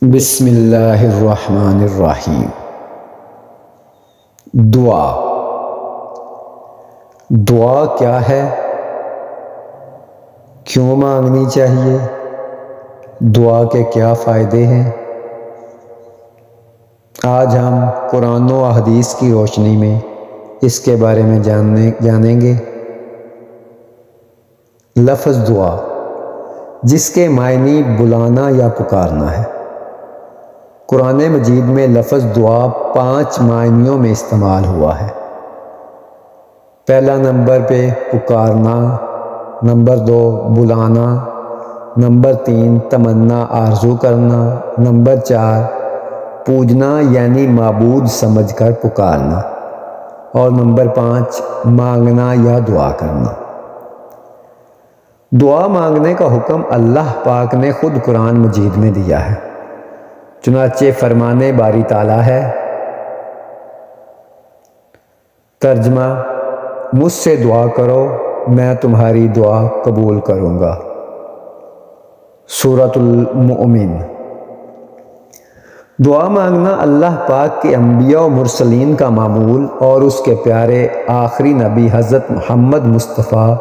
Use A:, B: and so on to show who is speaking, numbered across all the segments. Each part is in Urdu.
A: بسم اللہ الرحمن الرحیم۔ دعا کیا ہے؟ کیوں مانگنی چاہیے؟ دعا کے کیا فائدے ہیں؟ آج ہم قرآن و احادیث کی روشنی میں اس کے بارے میں جانیں گے۔ لفظ دعا، جس کے معنی بلانا یا پکارنا ہے۔ قرآن مجید میں لفظ دعا 5 معنیوں میں استعمال ہوا ہے۔ پہلا نمبر پہ پکارنا، نمبر 2 بلانا، نمبر 3 تمنا آرزو کرنا، نمبر 4 پوجنا یعنی معبود سمجھ کر پکارنا، اور نمبر 5 مانگنا یا دعا کرنا۔ دعا مانگنے کا حکم اللہ پاک نے خود قرآن مجید میں دیا ہے۔ چنانچہ فرمانے باری تعالیٰ ہے، ترجمہ: مجھ سے دعا کرو، میں تمہاری دعا قبول کروں گا۔ سورۃ المؤمن۔ دعا مانگنا اللہ پاک کے انبیاء و مرسلین کا معمول اور اس کے پیارے آخری نبی حضرت محمد مصطفیٰ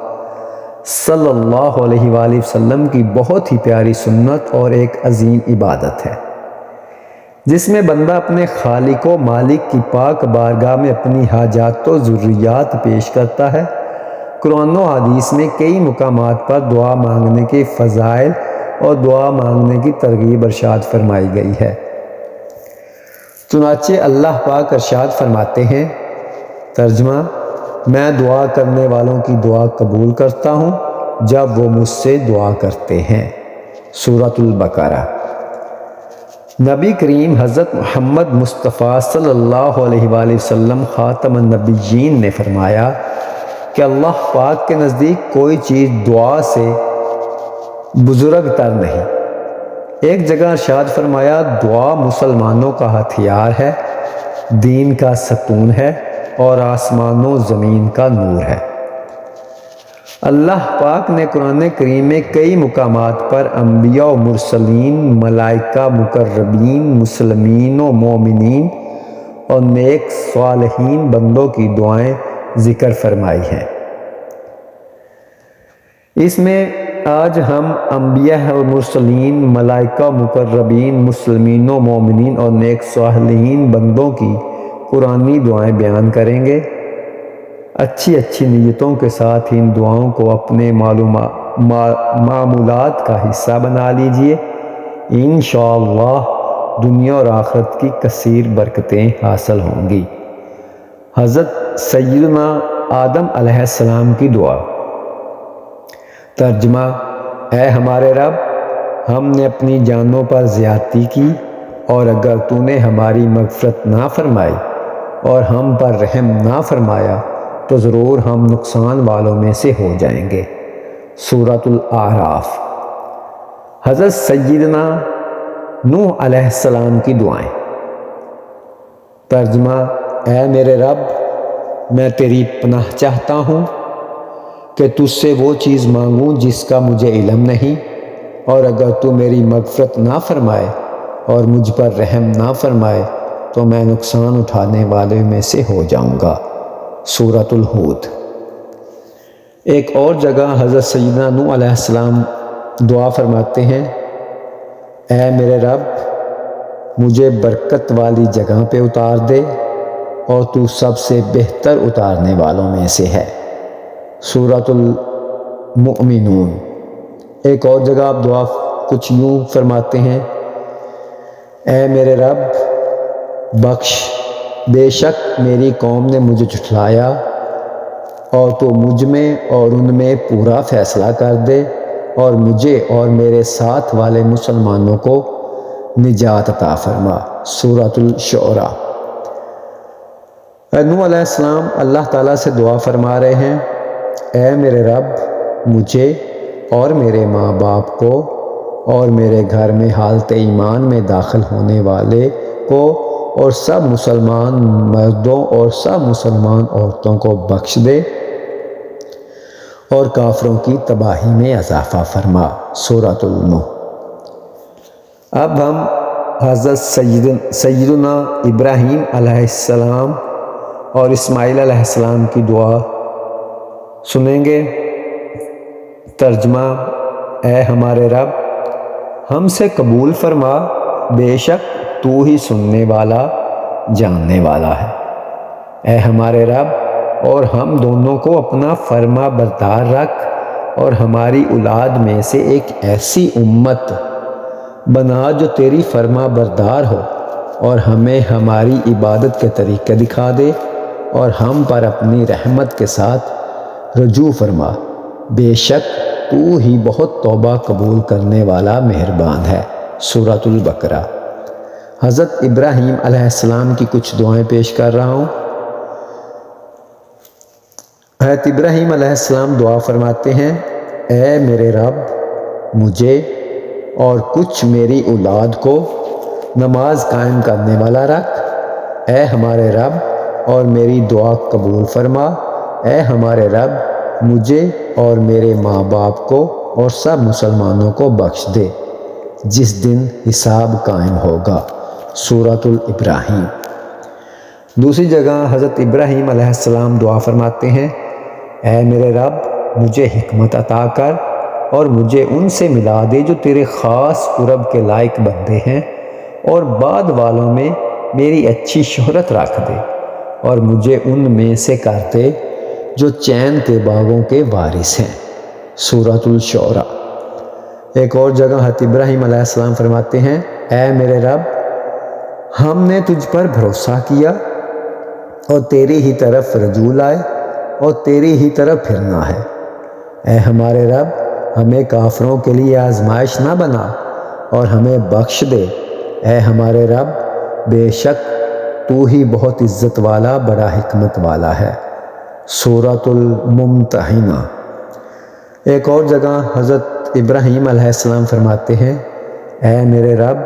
A: صلی اللہ علیہ وآلہ وسلم کی بہت ہی پیاری سنت اور ایک عظیم عبادت ہے، جس میں بندہ اپنے خالق و مالک کی پاک بارگاہ میں اپنی حاجات و ضروریات پیش کرتا ہے۔ قرآن و حدیث میں کئی مقامات پر دعا مانگنے کے فضائل اور دعا مانگنے کی ترغیب ارشاد فرمائی گئی ہے۔ چنانچہ اللہ پاک ارشاد فرماتے ہیں، ترجمہ: میں دعا کرنے والوں کی دعا قبول کرتا ہوں جب وہ مجھ سے دعا کرتے ہیں۔ سورۃ البقرہ۔ نبی کریم حضرت محمد مصطفیٰ صلی اللہ علیہ وآلہ وسلم خاتم النبیین نے فرمایا کہ اللہ پاک کے نزدیک کوئی چیز دعا سے بزرگ تر نہیں۔ ایک جگہ ارشاد فرمایا، دعا مسلمانوں کا ہتھیار ہے، دین کا ستون ہے اور آسمان و زمین کا نور ہے۔ اللہ پاک نے قرآن کریم میں کئی مقامات پر انبیاء و مرسلین، ملائکہ مقربین، مسلمین و مومنین اور نیک صالحین بندوں کی دعائیں ذکر فرمائی ہیں۔ اس میں آج ہم انبیاء اور مرسلین، ملائکہ مقربین، مسلمین و مومنین اور نیک صالحین بندوں کی قرآنی دعائیں بیان کریں گے۔ اچھی نیتوں کے ساتھ ان دعاؤں کو اپنے معمولات کا حصہ بنا لیجئے، انشاءاللہ دنیا اور آخرت کی کثیر برکتیں حاصل ہوں گی۔ حضرت سیدنا آدم علیہ السلام کی دعا۔ ترجمہ: اے ہمارے رب، ہم نے اپنی جانوں پر زیادتی کی، اور اگر تو نے ہماری مغفرت نہ فرمائی اور ہم پر رحم نہ فرمایا تو ضرور ہم نقصان والوں میں سے ہو جائیں گے۔ سورۃ الاعراف۔ حضرت سیدنا نوح علیہ السلام کی دعائیں۔ ترجمہ: اے میرے رب، میں تیری پناہ چاہتا ہوں کہ تجھ سے وہ چیز مانگوں جس کا مجھے علم نہیں، اور اگر تو میری مغفرت نہ فرمائے اور مجھ پر رحم نہ فرمائے تو میں نقصان اٹھانے والے میں سے ہو جاؤں گا۔ سورۃ الہود۔ ایک اور جگہ حضرت سیدنا نوح علیہ السلام دعا فرماتے ہیں، اے میرے رب، مجھے برکت والی جگہ پہ اتار دے اور تو سب سے بہتر اتارنے والوں میں سے ہے۔ سورۃ المؤمنون۔ ایک اور جگہ آپ دعا کچھ یوں فرماتے ہیں، اے میرے رب، بخش، بے شک میری قوم نے مجھے جھٹلایا، اور تو مجھ میں اور ان میں پورا فیصلہ کر دے اور مجھے اور میرے ساتھ والے مسلمانوں کو نجات عطا فرما۔ سورۃ الشعراء۔ نوح علیہ السلام اللہ تعالیٰ سے دعا فرما رہے ہیں، اے میرے رب، مجھے اور میرے ماں باپ کو اور میرے گھر میں حالت ایمان میں داخل ہونے والے کو اور سب مسلمان مردوں اور سب مسلمان عورتوں کو بخش دے اور کافروں کی تباہی میں اضافہ فرما۔ سورۃ النوح۔ اب ہم حضرت سیدنا ابراہیم علیہ السلام اور اسماعیل علیہ السلام کی دعا سنیں گے۔ ترجمہ: اے ہمارے رب، ہم سے قبول فرما، بے شک تو ہی سننے والا، جاننے والا ہے۔ اے ہمارے رب، اور ہم دونوں کو اپنا فرما بردار رکھ اور ہماری اولاد میں سے ایک ایسی امت بنا جو تیری فرما بردار ہو، اور ہمیں ہماری عبادت کے طریقے دکھا دے اور ہم پر اپنی رحمت کے ساتھ رجوع فرما، بے شک تو ہی بہت توبہ قبول کرنے والا مہربان ہے۔ سورۃ البقرہ۔ حضرت ابراہیم علیہ السلام کی کچھ دعائیں پیش کر رہا ہوں۔ حضرت ابراہیم علیہ السلام دعا فرماتے ہیں: اے میرے رب، مجھے اور کچھ میری اولاد کو نماز قائم کرنے والا رکھ۔ اے ہمارے رب، اور میری دعا قبول فرما۔ اے ہمارے رب، مجھے اور میرے ماں باپ کو اور سب مسلمانوں کو بخش دے جس دن حساب قائم ہوگا۔ سورۃ الابراہیم۔ دوسری جگہ حضرت ابراہیم علیہ السلام دعا فرماتے ہیں: اے میرے رب، مجھے حکمت عطا کر اور مجھے ان سے ملا دے جو تیرے خاص قرب کے لائق بندے ہیں، اور بعد والوں میں میری اچھی شہرت رکھ دے، اور مجھے ان میں سے کر دے جو چین کے باغوں کے وارث ہیں۔ سورۃ الشعراء۔ ایک اور جگہ حضرت ابراہیم علیہ السلام فرماتے ہیں: اے میرے رب، ہم نے تجھ پر بھروسہ کیا اور تیری ہی طرف رجوع لائے اور تیری ہی طرف پھرنا ہے۔ اے ہمارے رب، ہمیں کافروں کے لیے آزمائش نہ بنا اور ہمیں بخش دے۔ اے ہمارے رب، بے شک تو ہی بہت عزت والا، بڑا حکمت والا ہے۔ سورۃ الممتحنہ۔ ایک اور جگہ حضرت ابراہیم علیہ السلام فرماتے ہیں: اے میرے رب،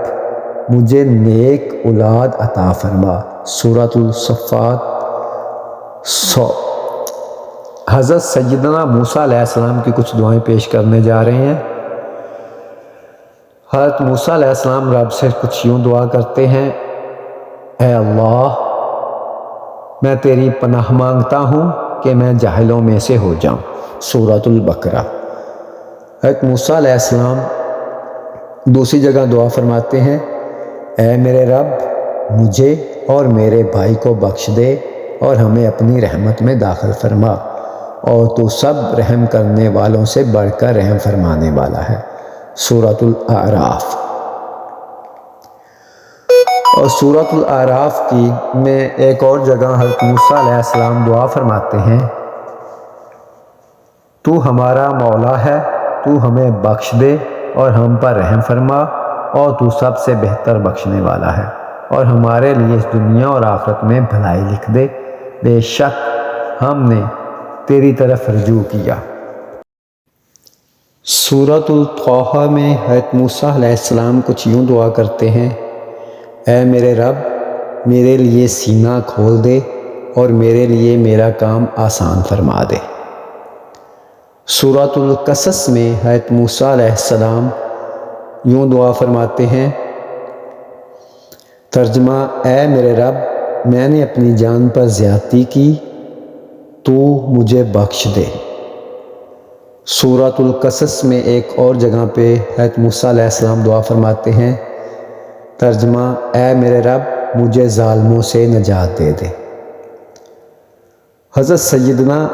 A: مجھے نیک اولاد عطا فرما۔ سورۃ الصفات۔ حضرت سیدنا موسیٰ علیہ السلام کی کچھ دعائیں پیش کرنے جا رہے ہیں۔ حضرت موسیٰ علیہ السلام رب سے کچھ یوں دعا کرتے ہیں: اے اللہ، میں تیری پناہ مانگتا ہوں کہ میں جاہلوں میں سے ہو جاؤں۔ سورۃ البقرہ۔ حضرت موسیٰ علیہ السلام دوسری جگہ دعا فرماتے ہیں: اے میرے رب، مجھے اور میرے بھائی کو بخش دے اور ہمیں اپنی رحمت میں داخل فرما، اور تو سب رحم کرنے والوں سے بڑھ کر رحم فرمانے والا ہے۔ سورۃ الاعراف۔ اور سورۃ الاعراف کی میں ایک اور جگہ حضرت موسیٰ علیہ السلام دعا فرماتے ہیں: تو ہمارا مولا ہے، تو ہمیں بخش دے اور ہم پر رحم فرما، اور تو سب سے بہتر بخشنے والا ہے، اور ہمارے لیے اس دنیا اور آخرت میں بھلائی لکھ دے، بے شک ہم نے تیری طرف رجوع کیا۔ سورۃ الطٰہٰ میں حضرت موسیٰ علیہ السلام کچھ یوں دعا کرتے ہیں: اے میرے رب، میرے لیے سینہ کھول دے اور میرے لیے میرا کام آسان فرما دے۔ سورۃ القصص میں حضرت موسیٰ علیہ السلام یوں دعا فرماتے ہیں۔ ترجمہ: اے میرے رب، میں نے اپنی جان پر زیادتی کی، تو مجھے بخش دے۔ سورۃ القصص میں ایک اور جگہ پہ حضرت موسیٰ علیہ السلام دعا فرماتے ہیں۔ ترجمہ: اے میرے رب، مجھے ظالموں سے نجات دے دے۔ حضرت سیدنا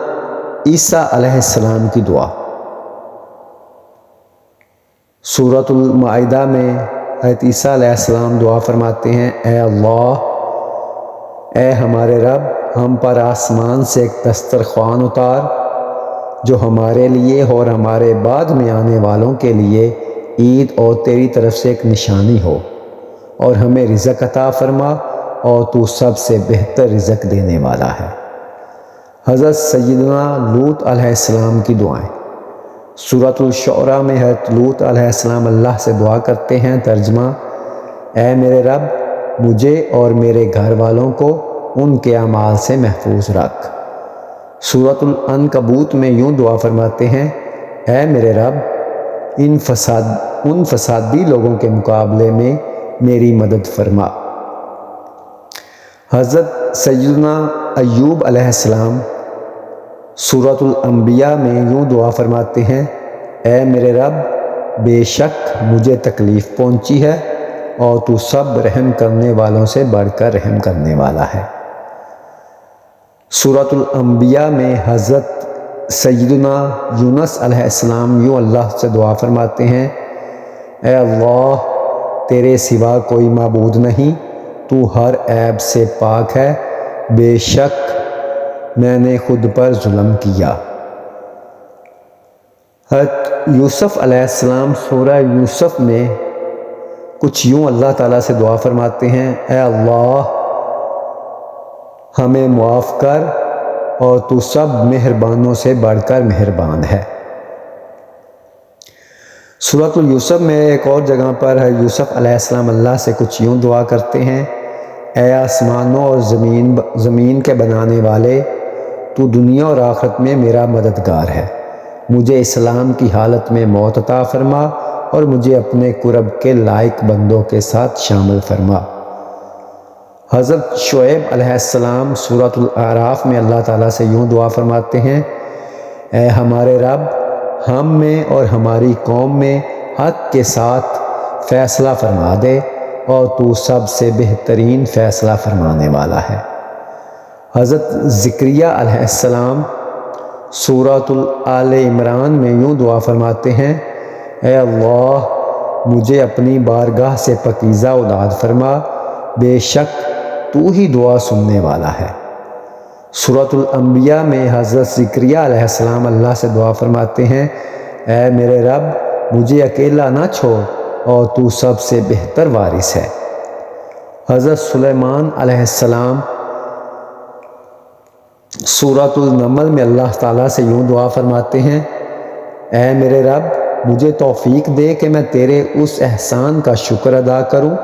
A: عیسیٰ علیہ السلام کی دعا۔ سورۃ المائدہ میں حضرت عیسیٰ علیہ السلام دعا فرماتے ہیں: اے اللہ، اے ہمارے رب، ہم پر آسمان سے ایک دسترخوان اتار جو ہمارے لیے اور ہمارے بعد میں آنے والوں کے لیے عید اور تیری طرف سے ایک نشانی ہو، اور ہمیں رزق عطا فرما، اور تو سب سے بہتر رزق دینے والا ہے۔ حضرت سیدنا لوط علیہ السلام کی دعائیں۔ سورۃ الشعراء میں حضرت لوط علیہ السلام اللہ سے دعا کرتے ہیں۔ ترجمہ: اے میرے رب، مجھے اور میرے گھر والوں کو ان کے اعمال سے محفوظ رکھ۔ سورۃ العنکبوت میں یوں دعا فرماتے ہیں: اے میرے رب، ان فسادی لوگوں کے مقابلے میں میری مدد فرما۔ حضرت سیدنا ایوب علیہ السلام سورۃ الانبیاء میں یوں دعا فرماتے ہیں، اے میرے رب، بے شک مجھے تکلیف پہنچی ہے اور تو سب رحم کرنے والوں سے بڑھ کر رحم کرنے والا ہے۔ سورۃ الانبیاء میں حضرت سیدنا یونس علیہ السلام یوں اللہ سے دعا فرماتے ہیں، اے اللہ، تیرے سوا کوئی معبود نہیں، تو ہر عیب سے پاک ہے، بے شک میں نے خود پر ظلم کیا۔ حضرت یوسف علیہ السلام سورہ یوسف میں کچھ یوں اللہ تعالیٰ سے دعا فرماتے ہیں، اے اللہ، ہمیں معاف کر اور تو سب مہربانوں سے بڑھ کر مہربان ہے۔ سورۃ یوسف میں ایک اور جگہ پر یوسف علیہ السلام اللہ سے کچھ یوں دعا کرتے ہیں، اے آسمانوں اور زمین کے بنانے والے، تو دنیا اور آخرت میں میرا مددگار ہے، مجھے اسلام کی حالت میں موت عطا فرما اور مجھے اپنے قرب کے لائق بندوں کے ساتھ شامل فرما۔ حضرت شعیب علیہ السلام سورۃ الاعراف میں اللہ تعالیٰ سے یوں دعا فرماتے ہیں، اے ہمارے رب، ہم میں اور ہماری قوم میں حق کے ساتھ فیصلہ فرما دے اور تو سب سے بہترین فیصلہ فرمانے والا ہے۔ حضرت زکریہ علیہ السلام سورۃ آل عمران میں یوں دعا فرماتے ہیں، اے اللہ، مجھے اپنی بارگاہ سے پاکیزہ اولاد فرما، بے شک تو ہی دعا سننے والا ہے۔ سورۃ الانبیاء میں حضرت زکریہ علیہ السلام اللہ سے دعا فرماتے ہیں، اے میرے رب، مجھے اکیلا نہ چھوڑ اور تو سب سے بہتر وارث ہے۔ حضرت سلیمان علیہ السلام سورۃ النمل میں اللہ تعالیٰ سے یوں دعا فرماتے ہیں، اے میرے رب، مجھے توفیق دے کہ میں تیرے اس احسان کا شکر ادا کروں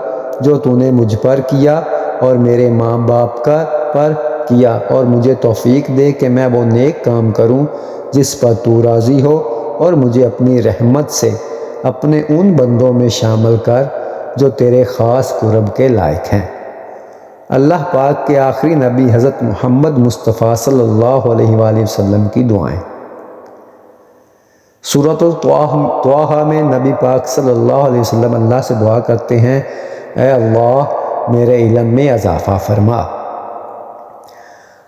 A: جو تو نے مجھ پر کیا اور میرے ماں باپ پر کیا، اور مجھے توفیق دے کہ میں وہ نیک کام کروں جس پر تو راضی ہو، اور مجھے اپنی رحمت سے اپنے ان بندوں میں شامل کر جو تیرے خاص قرب کے لائق ہیں۔ اللہ پاک کے آخری نبی حضرت محمد مصطفیٰ صلی اللہ علیہ وآلہ وسلم کی دعائیں۔ سورۃ طٰہٰ میں نبی پاک صلی اللہ علیہ وسلم اللہ سے دعا کرتے ہیں، اے اللہ، میرے علم میں اضافہ فرما۔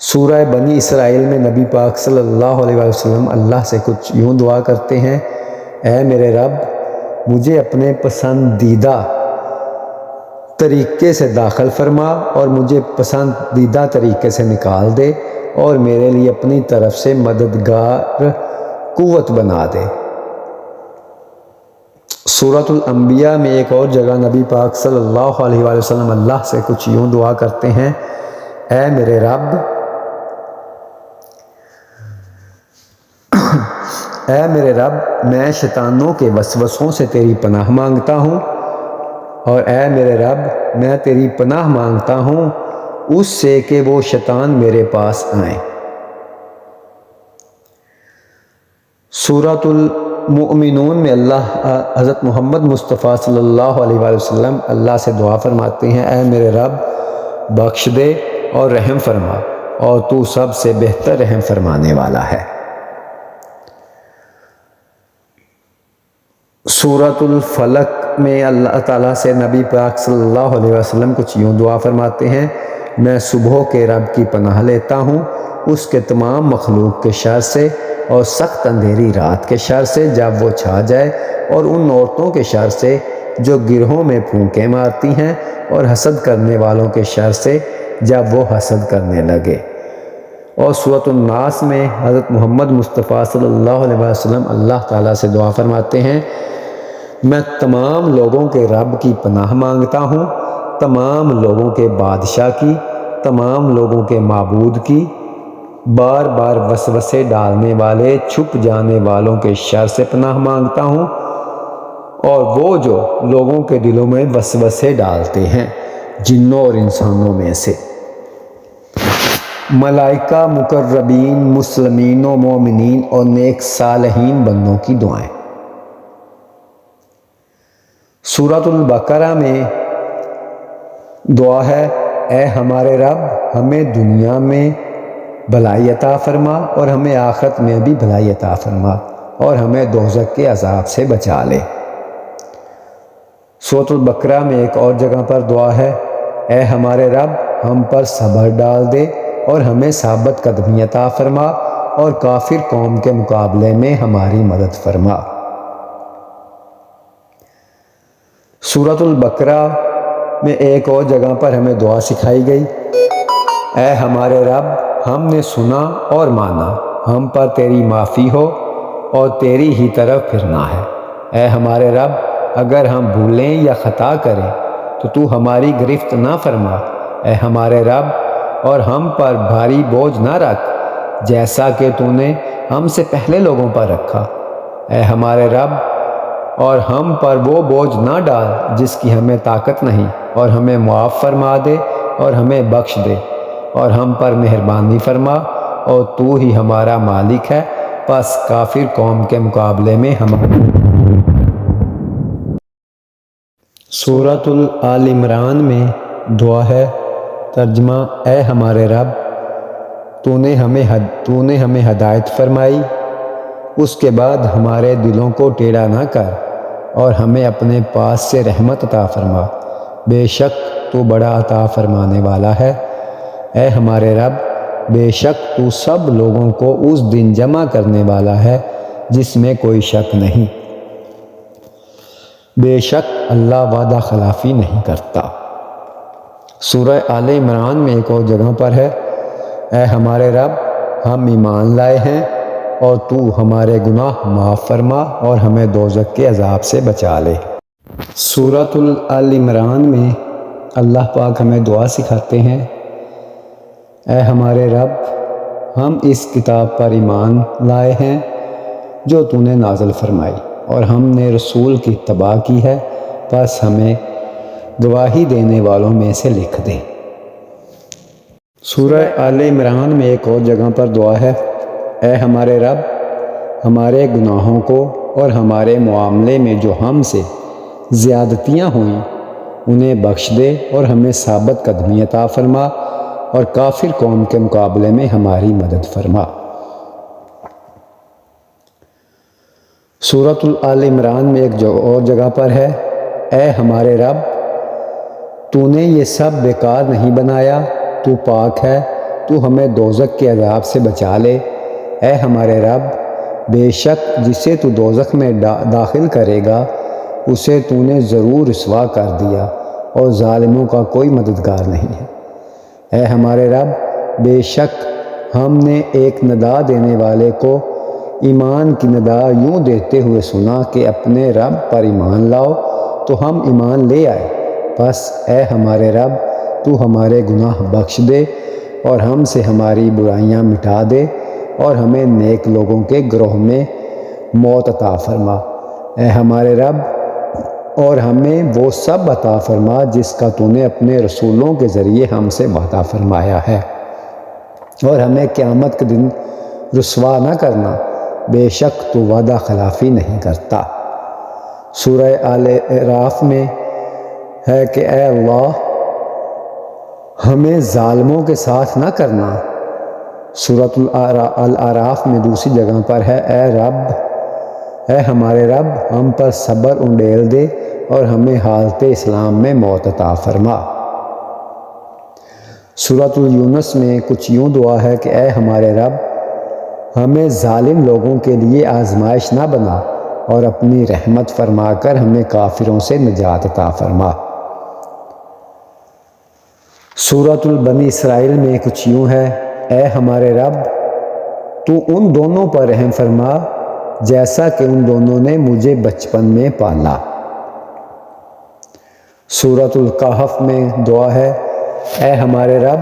A: سورہ بنی اسرائیل میں نبی پاک صلی اللہ علیہ وسلم اللہ سے کچھ یوں دعا کرتے ہیں، اے میرے رب، مجھے اپنے پسندیدہ طریقے سے داخل فرما اور مجھے پسندیدہ طریقے سے نکال دے، اور میرے لیے اپنی طرف سے مددگار قوت بنا دے۔ سورۃ الانبیاء میں ایک اور جگہ نبی پاک صلی اللہ علیہ وآلہ وسلم اللہ سے کچھ یوں دعا کرتے ہیں، اے میرے رب، میں شیطانوں کے وسوسوں سے تیری پناہ مانگتا ہوں، اور اے میرے رب، میں تیری پناہ مانگتا ہوں اس سے کہ وہ شیطان میرے پاس آئیں۔ سورۃ المؤمنون میں حضرت محمد مصطفیٰ صلی اللہ علیہ وآلہ وسلم اللہ سے دعا فرماتے ہیں، اے میرے رب، بخش دے اور رحم فرما، اور تو سب سے بہتر رحم فرمانے والا ہے۔ سورۃ الفلق میں اللہ تعالیٰ سے نبی پاک صلی اللہ علیہ وسلم کچھ یوں دعا فرماتے ہیں، میں صبح کے رب کی پناہ لیتا ہوں اس کے تمام مخلوق کے شر سے اور سخت اندھیری رات کے شر سے جب وہ چھا جائے، اور ان عورتوں کے شر سے جو گرہوں میں پھونکیں مارتی ہیں، اور حسد کرنے والوں کے شر سے جب وہ حسد کرنے لگے۔ اور سورۃ الناس میں حضرت محمد مصطفیٰ صلی اللہ علیہ وسلم اللہ تعالیٰ سے دعا فرماتے ہیں، میں تمام لوگوں کے رب کی پناہ مانگتا ہوں، تمام لوگوں کے بادشاہ کی، تمام لوگوں کے معبود کی، بار بار وسوسے ڈالنے والے چھپ جانے والوں کے شر سے پناہ مانگتا ہوں، اور وہ جو لوگوں کے دلوں میں وسوسے ڈالتے ہیں جنوں اور انسانوں میں سے، ملائکہ، مقربین، مسلمین و مومنین اور نیک صالحین بندوں کی دعائیں۔ سورۃ البقرہ میں دعا ہے اے ہمارے رب ہمیں دنیا میں بھلائی عطا فرما اور ہمیں آخرت میں بھی بھلائی عطا فرما اور ہمیں دوزخ کے عذاب سے بچا لے۔ سورۃ البقرہ میں ایک اور جگہ پر دعا ہے اے ہمارے رب ہم پر صبر ڈال دے اور ہمیں ثابت قدمی عطا فرما اور کافر قوم کے مقابلے میں ہماری مدد فرما۔ سورۃ البقرہ میں ایک اور جگہ پر ہمیں دعا سکھائی گئی اے ہمارے رب ہم نے سنا اور مانا، ہم پر تیری معافی ہو اور تیری ہی طرف پھرنا ہے۔ اے ہمارے رب اگر ہم بھولیں یا خطا کریں تو ہماری گرفت نہ فرما۔ اے ہمارے رب اور ہم پر بھاری بوجھ نہ رکھ جیسا کہ نے ہم سے پہلے لوگوں پر رکھا۔ اے ہمارے رب اور ہم پر وہ بوجھ نہ ڈال جس کی ہمیں طاقت نہیں، اور ہمیں معاف فرما دے اور ہمیں بخش دے اور ہم پر مہربانی فرما اور تو ہی ہمارا مالک ہے، پس کافر قوم کے مقابلے میں ہماری۔ سورۃ آل عمران میں دعا ہے ترجمہ اے ہمارے رب تو نے ہمیں ہدایت فرمائی، اس کے بعد ہمارے دلوں کو ٹیڑھا نہ کر اور ہمیں اپنے پاس سے رحمت عطا فرما، بے شک تو بڑا عطا فرمانے والا ہے۔ اے ہمارے رب بے شک تو سب لوگوں کو اس دن جمع کرنے والا ہے جس میں کوئی شک نہیں، بے شک اللہ وعدہ خلافی نہیں کرتا۔ سورہ آل عمران میں ایک اور جگہ پر ہے اے ہمارے رب ہم ایمان لائے ہیں اور تو ہمارے گناہ معاف فرما اور ہمیں دوزخ کے عذاب سے بچا لے۔ سورۃ آل عمران میں اللہ پاک ہمیں دعا سکھاتے ہیں اے ہمارے رب ہم اس کتاب پر ایمان لائے ہیں جو تو نے نازل فرمائی اور ہم نے رسول کی اتباع کی ہے، پس ہمیں گواہی دینے والوں میں سے لکھ دے۔ سورہ آل عمران میں ایک اور جگہ پر دعا ہے اے ہمارے رب ہمارے گناہوں کو اور ہمارے معاملے میں جو ہم سے زیادتیاں ہوئیں انہیں بخش دے اور ہمیں ثابت قدمی عطا فرما اور کافر قوم کے مقابلے میں ہماری مدد فرما۔ سورۃ آل عمران میں ایک اور جگہ پر ہے اے ہمارے رب تو نے یہ سب بیکار نہیں بنایا، تو پاک ہے، تو ہمیں دوزخ کے عذاب سے بچا لے۔ اے ہمارے رب بے شک جسے تو دوزخ میں داخل کرے گا اسے تو نے ضرور رسوا کر دیا اور ظالموں کا کوئی مددگار نہیں ہے۔ اے ہمارے رب بے شک ہم نے ایک ندا دینے والے کو ایمان کی ندا یوں دیتے ہوئے سنا کہ اپنے رب پر ایمان لاؤ، تو ہم ایمان لے آئے، پس اے ہمارے رب تو ہمارے گناہ بخش دے اور ہم سے ہماری برائیاں مٹا دے اور ہمیں نیک لوگوں کے گروہ میں موت عطا فرما۔ اے ہمارے رب اور ہمیں وہ سب عطا فرما جس کا تو نے اپنے رسولوں کے ذریعے ہم سے وعدہ فرمایا ہے، اور ہمیں قیامت کے دن رسوا نہ کرنا، بے شک تو وعدہ خلافی نہیں کرتا۔ سورہ آل اعراف میں ہے کہ اے اللہ ہمیں ظالموں کے ساتھ نہ کرنا۔ سورۃ الاعراف میں دوسری جگہ پر ہے اے ہمارے رب ہم پر صبر انڈیل دے اور ہمیں حالت اسلام میں موت عطا فرما۔ سورۃ یونس میں کچھ یوں دعا ہے کہ اے ہمارے رب ہمیں ظالم لوگوں کے لیے آزمائش نہ بنا اور اپنی رحمت فرما کر ہمیں کافروں سے نجات عطا فرما۔ سورۃ بنی اسرائیل میں کچھ یوں ہے اے ہمارے رب تو ان دونوں پر رحم فرما جیسا کہ ان دونوں نے مجھے بچپن میں پالا۔ سورۃ الکہف میں دعا ہے اے ہمارے رب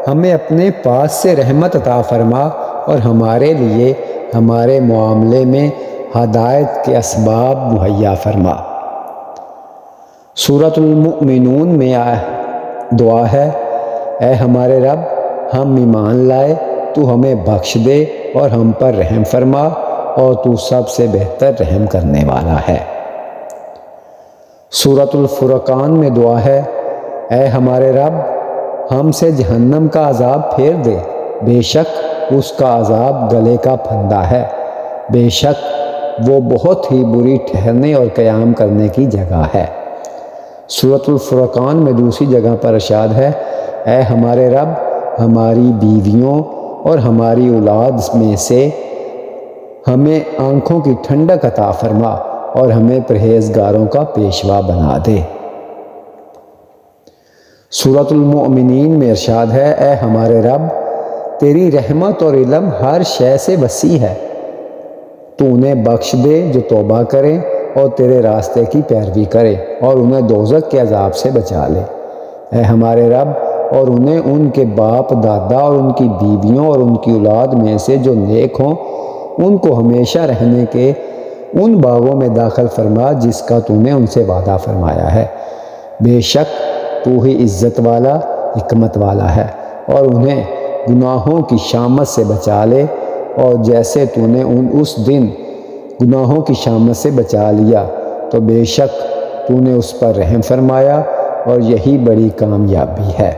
A: ہمیں اپنے پاس سے رحمت عطا فرما اور ہمارے لیے ہمارے معاملے میں ہدایت کے اسباب مہیا فرما۔ سورۃ المؤمنون میں دعا ہے اے ہمارے رب ہم ایمان لائے تو ہمیں بخش دے اور ہم پر رحم فرما اور تو سب سے بہتر رحم کرنے والا ہے۔ سورۃ الفرقان میں دعا ہے اے ہمارے رب ہم سے جہنم کا عذاب پھیر دے، بے شک اس کا عذاب گلے کا پھندا ہے، بے شک وہ بہت ہی بری ٹھہرنے اور قیام کرنے کی جگہ ہے۔ سورۃ الفرقان میں دوسری جگہ پر ارشاد ہے، اے ہمارے رب ہماری بیویوں اور ہماری اولاد میں سے ہمیں آنکھوں کی ٹھنڈک عطا فرما اور ہمیں پرہیزگاروں کا پیشوا بنا دے۔ سورۃ المؤمنین میں ارشاد ہے، اے ہمارے رب تیری رحمت اور علم ہر شے سے وسیع ہے، تو انہیں بخش دے جو توبہ کریں اور تیرے راستے کی پیروی کرے اور انہیں دوزخ کے عذاب سے بچا لے۔ اے ہمارے رب اور انہیں ان کے باپ دادا اور ان کی بیویوں اور ان کی اولاد میں سے جو نیک ہوں ان کو ہمیشہ رہنے کے ان باغوں میں داخل فرما جس کا تو نے ان سے وعدہ فرمایا ہے، بے شک تو ہی عزت والا حکمت والا ہے، اور انہیں گناہوں کی شامت سے بچا لے، اور جیسے تو نے اس دن گناہوں کی شامت سے بچا لیا تو بے شک تو نے اس پر رحم فرمایا اور یہی بڑی کامیابی ہے۔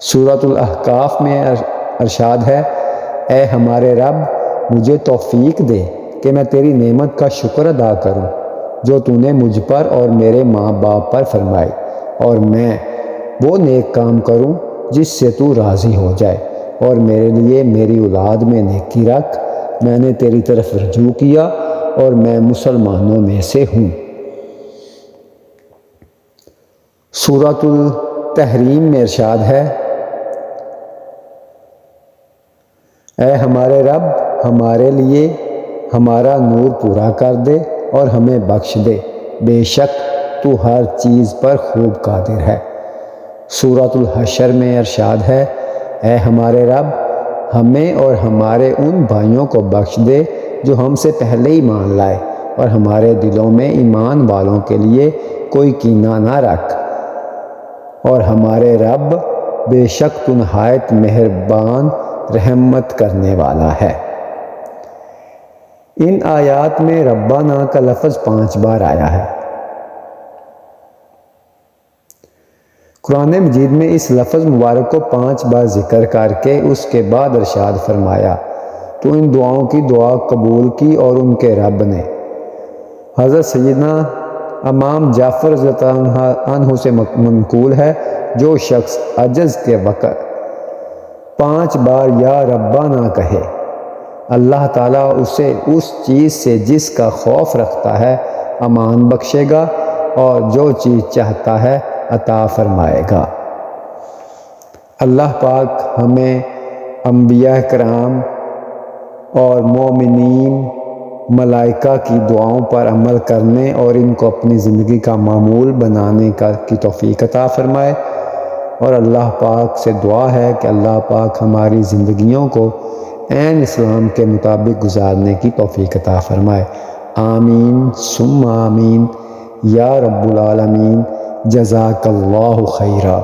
A: سورۃ الاحقاف میں ارشاد ہے، اے ہمارے رب مجھے توفیق دے کہ میں تیری نعمت کا شکر ادا کروں جو تو نے مجھ پر اور میرے ماں باپ پر فرمائی، اور میں وہ نیک کام کروں جس سے تو راضی ہو جائے، اور میرے لیے میری اولاد میں نیکی رکھ، میں نے تیری طرف رجوع کیا اور میں مسلمانوں میں سے ہوں۔ سورۃ التحریم میں ارشاد ہے، اے ہمارے رب ہمارے لیے ہمارا نور پورا کر دے اور ہمیں بخش دے، بے شک تو ہر چیز پر خوب قادر ہے۔ سورۃ الحشر میں ارشاد ہے، اے ہمارے رب ہمیں اور ہمارے ان بھائیوں کو بخش دے جو ہم سے پہلے ایمان لائے، اور ہمارے دلوں میں ایمان والوں کے لیے کوئی کینہ نہ رکھ، اور ہمارے رب بے شک تو نہایت مہربان رحمت کرنے والا ہے۔ ان آیات میں ربنا کا لفظ 5 بار آیا ہے۔ قرآن مجید میں اس لفظ مبارک کو 5 بار ذکر کر کے اس کے بعد ارشاد فرمایا تو ان دعاؤں کی دعا قبول کی، اور ان کے رب نے حضرت سیدنا امام جعفر رضی اللہ عنہ سے منقول ہے، جو شخص عجز کے وقت 5 بار یا ربنا کہے اللہ تعالیٰ اسے اس چیز سے جس کا خوف رکھتا ہے امان بخشے گا، اور جو چیز چاہتا ہے عطا فرمائے گا۔ اللہ پاک ہمیں انبیاء کرام اور مومنین ملائکہ کی دعاؤں پر عمل کرنے اور ان کو اپنی زندگی کا معمول بنانے کی توفیق عطا فرمائے، اور اللہ پاک سے دعا ہے کہ اللہ پاک ہماری زندگیوں کو عین اسلام کے مطابق گزارنے کی توفیق عطا فرمائے۔ آمین ثم آمین یا رب العالمین، جزاک اللہ خیرا۔